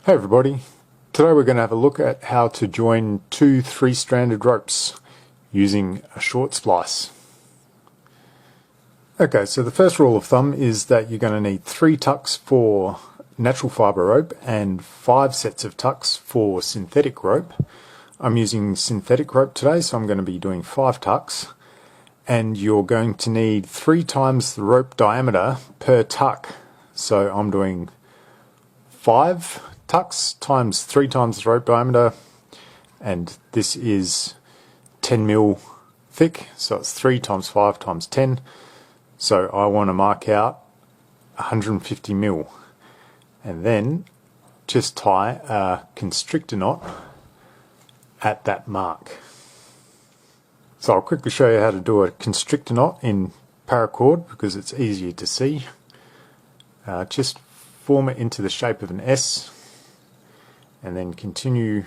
Hey everybody, today we're going to have a look at how to join two three-stranded ropes using a short splice. Okay, so the first rule of thumb is that you're going to need 3 tucks for natural fibre rope and 5 sets of tucks for synthetic rope. I'm using synthetic rope today, so I'm going to be doing 5 tucks, and you're going to need 3 times the rope diameter per tuck. So I'm doing 5 tucks times 3 times the rope diameter, and this is 10 mil thick, so it's 3 times 5 times 10. So I want to mark out 150 mil, and then just tie a constrictor knot at that mark. So I'll quickly show you how to do a constrictor knot in paracord because it's easier to see. Just form it into the shape of an S and then continue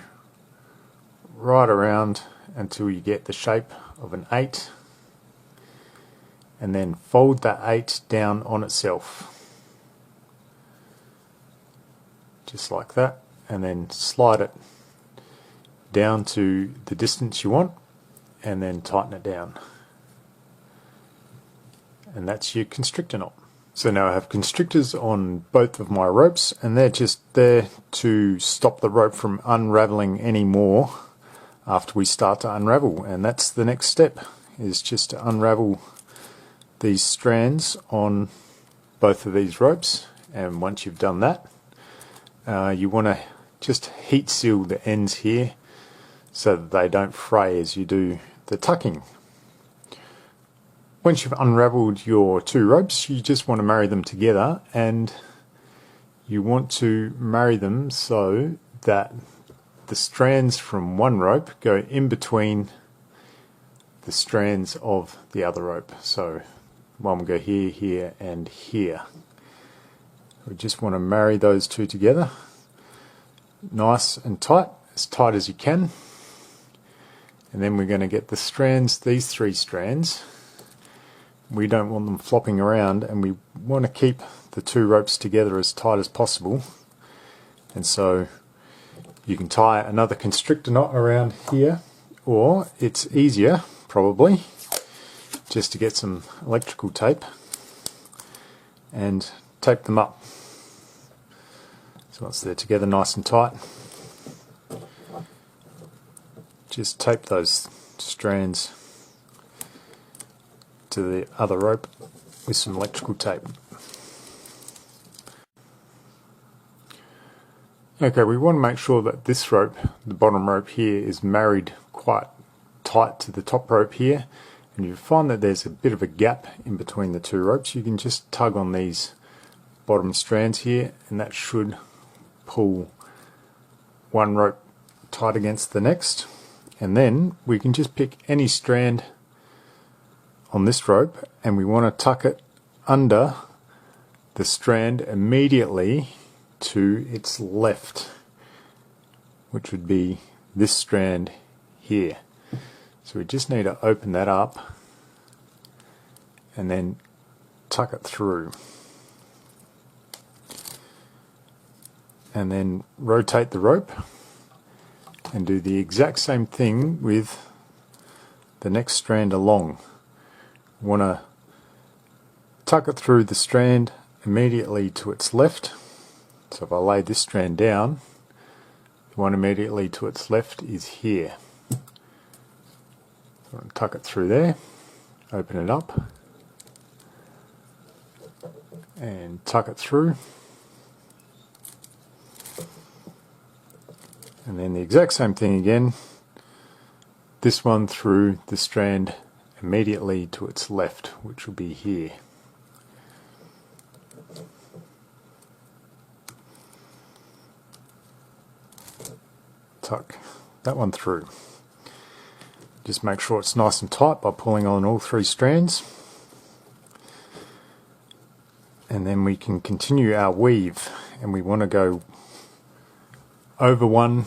right around until you get the shape of an 8, and then fold that 8 down on itself just like that, and then slide it down to the distance you want and then tighten it down, and that's your constrictor knot. So now I have constrictors on both of my ropes, and they're just there to stop the rope from unraveling anymore after we start to unravel. And that's the next step, is just to unravel these strands on both of these ropes. And once you've done that, you want to just heat seal the ends here so that they don't fray as you do the tucking. Once you've unraveled your 2 ropes, you just want to marry them together, and you want to marry them so that the strands from one rope go in between the strands of the other rope. So one will go here, here, and here. We just want to marry those 2 together, nice and tight as you can. And then we're going to get the strands, these 3 strands. We don't want them flopping around, and we want to keep the 2 ropes together as tight as possible. And so you can tie another constrictor knot around here, or it's easier probably just to get some electrical tape and tape them up. So once they're together nice and tight, just tape those strands to the other rope with some electrical tape. Okay, we want to make sure that this rope, the bottom rope here, is married quite tight to the top rope here, and you find that there's a bit of a gap in between the 2 ropes. You can just tug on these bottom strands here, and that should pull one rope tight against the next. And then we can just pick any strand on this rope, and we want to tuck it under the strand immediately to its left, which would be this strand here. So we just need to open that up and then tuck it through, and then rotate the rope and do the exact same thing with the next strand along. You want to tuck it through the strand immediately to its left. So if I lay this strand down, the one immediately to its left is here. So I'm going to tuck it through there, open it up, and tuck it through. And then the exact same thing again, this one through the strand immediately to its left, which will be here. Tuck that one through. Just make sure it's nice and tight by pulling on all 3 strands. And then we can continue our weave, and we want to go over 1,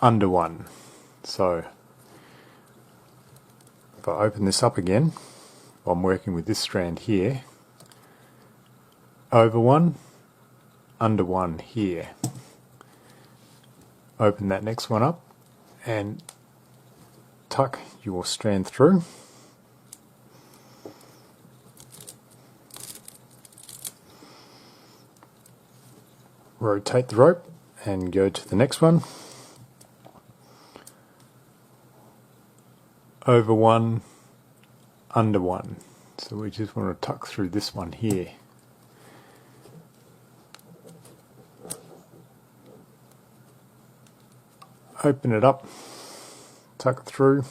under 1. So if I open this up again, I'm working with this strand here, over 1, under 1 here. open that next one up and tuck your strand through. Rotate the rope and go to the next one. Over one, under one. So we just want to tuck through this one here. Open it up, tuck it through.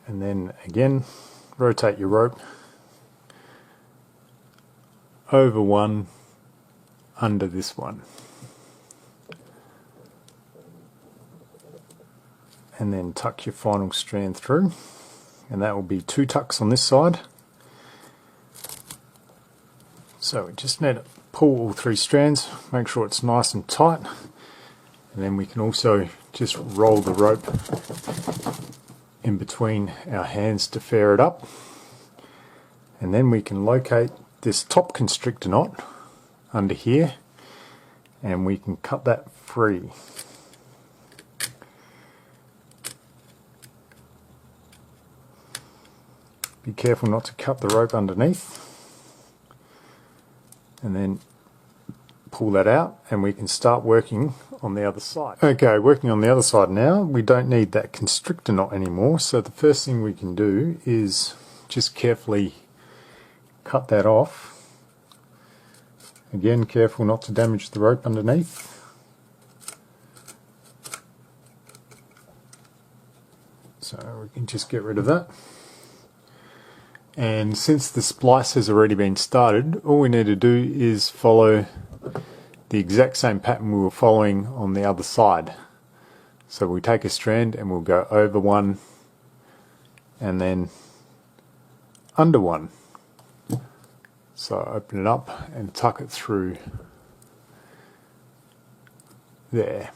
And then again, rotate your rope. Over one, under this one. And then tuck your final strand through. And that will be 2 tucks on this side. So we just need to pull all 3 strands, make sure it's nice and tight, and then we can also just roll the rope in between our hands to fair it up, and then we can locate this top constrictor knot under here and we can cut that free. Be careful not to cut the rope underneath, and then pull that out and we can start working on the other side. Okay, working on the other side now, we don't need that constrictor knot anymore, so the first thing we can do is just carefully cut that off. Again, careful not to damage the rope underneath. So we can just get rid of that. And since the splice has already been started, all we need to do is follow the exact same pattern we were following on the other side. So we take a strand and we'll go over one and then under one. So open it up and tuck it through there.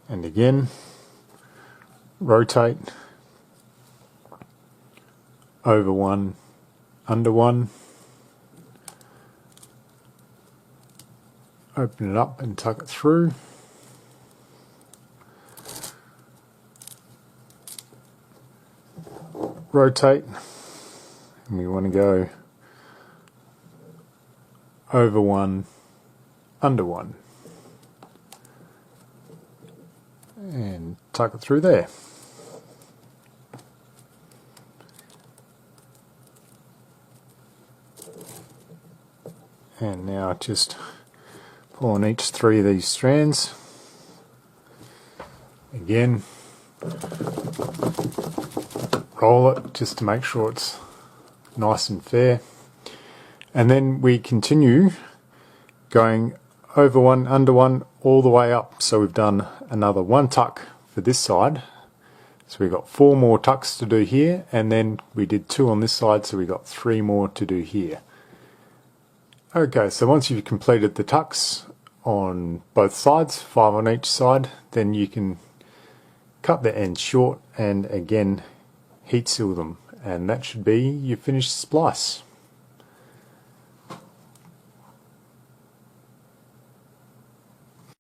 And again, rotate over one, under one, open it up and tuck it through. Rotate, and we want to go over one, under one. And tuck it through there. And now just pull on each 3 of these strands. Again, roll it just to make sure it's nice and fair. And then we continue going over one, under one, all the way up. So we've done another 1 tuck for this side. So we've got 4 more tucks to do here, and then we did 2 on this side, so we've got 3 more to do here. Okay, so once you've completed the tucks on both sides, 5 on each side, then you can cut the ends short and again heat seal them, and that should be your finished splice.